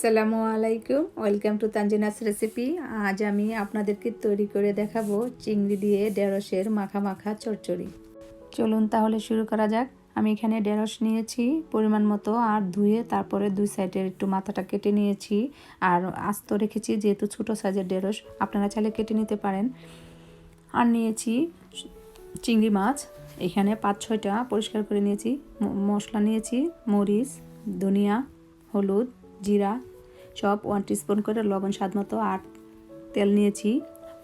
আসসালামু আলাইকুম, welcome to Tanzina's recipe. আজ আমি আপনাদেরকে তৈরি করে দেখাবো চিংড়ি দিয়ে ঢেঁড়সের মাখা মাখা চচ্চড়ি। চলুন তাহলে শুরু করা যাক। আমি এখানে ঢেঁড়স নিয়েছি পরিমাণ মতো, আর ধুয়ে তারপরে দুই সাইডের একটু মাথাটা কেটে নিয়েছি আর আস্ত রেখেছি, যেহেতু ছোটো সাইজের ঢেঁড়স আপনারা চাইলে কেটে নিতে পারেন। আর নিয়েছি চিংড়ি মাছ, এখানে 5-6টা পরিষ্কার করে নিয়েছি। মশলা নিয়েছি মরিচ, ধনিয়া, হলুদ, জিরা সব 1 টিস্পুন করে, লবণ স্বাদ মতো, আর তেল নিয়েছি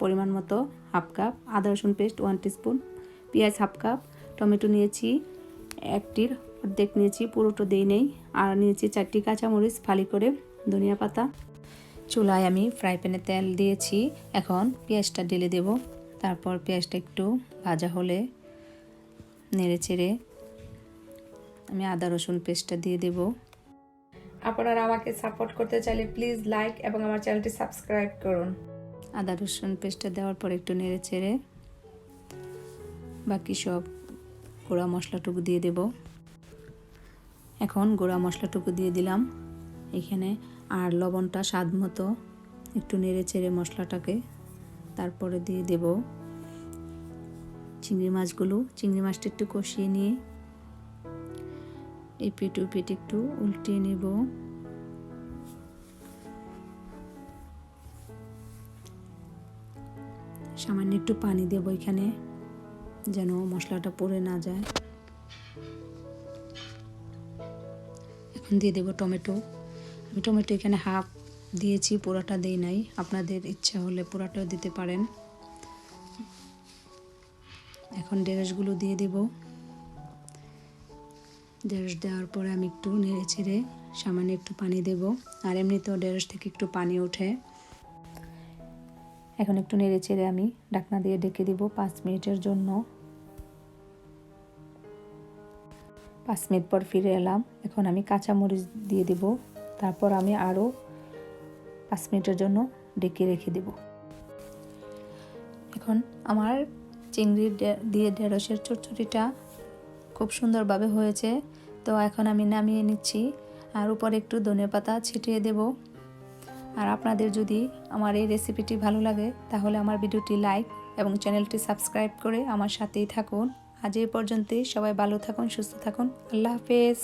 পরিমাণ মতো হাফ কাপ, আদা রসুন পেস্ট 1 টিস্পুন, পেঁয়াজ হাফ কাপ, টমেটো নিয়েছি 1টির অর্ধেক নিয়েছি, পুরোটা দেই নেই। আর নিয়েছি 4টি কাঁচামরিচ ফালি করে, ধনিয়া পাতা। চুলায় আমি ফ্রাই প্যানে তেল দিয়েছি, এখন পেঁয়াজটা ঢেলে দেব। তারপর পেঁয়াজটা একটু ভাজা হলে নেড়ে চেড়ে আমি আদা রসুন পেস্টটা দিয়ে দেব। আপনারা আমাকে সাপোর্ট করতে চাইলে প্লিজ লাইক এবং আমার চ্যানেলটি সাবস্ক্রাইব করুন। আদা রসুন পেস্টটা দেওয়ার পর একটু নেড়ে চেড়ে বাকি সব গুঁড়া মশলাটুকু দিয়ে দেব। এখন গুঁড়া মশলাটুকু দিয়ে দিলাম এখানে, আর লবণটা স্বাদ মতো একটু নেড়ে চেড়ে মশলাটাকে তারপরে দিয়ে দেব চিংড়ি মাছগুলো। চিংড়ি মাছটা একটু কষিয়ে নিয়ে এপিট ওপিট একটু উল্টিয়ে নেব। সামান্য একটু পানি দেব এখানে, যেন মশলাটা পুড়ে না যায়। এখন দিয়ে দেব টমেটো। আমি টমেটো এখানে হাফ দিয়েছি, পুরোটা দেই নাই, আপনাদের ইচ্ছা হলে পুরোটাও দিতে পারেন। এখন ঢেঁড়সগুলো দিয়ে দেব। ঢেঁড়স দেওয়ার পরে আমি একটু নেড়ে চেড়ে সামান্য একটু পানি দেব, আর এমনিতেও ঢেঁড়স থেকে একটু পানি ওঠে। এখন একটু নেড়ে চেড়ে আমি ঢাকনা দিয়ে ঢেকে দিব 5 মিনিটের জন্য। 5 মিনিট পর ফিরে এলাম। এখন আমি কাঁচামরিচ দিয়ে দিব, তারপর আমি আরও 5 মিনিটের জন্য ঢেকে রেখে দেব। এখন আমার চিংড়ি দিয়ে ঢেঁড়সের চচ্চড়িটা খুব সুন্দরভাবে হয়েছে। তো এখন আমি নামিয়ে নিচ্ছি, আর উপরে একটু ধনেপাতা ছিটিয়ে দেব। আর আপনাদের যদি আমার এই রেসিপিটি ভালো লাগে তাহলে আমার ভিডিওটি লাইক এবং চ্যানেলটি সাবস্ক্রাইব করে আমার সাথেই থাকুন। আজ এই পর্যন্তই। সবাই ভালো থাকুন, সুস্থ থাকুন। আল্লাহ হাফেজ।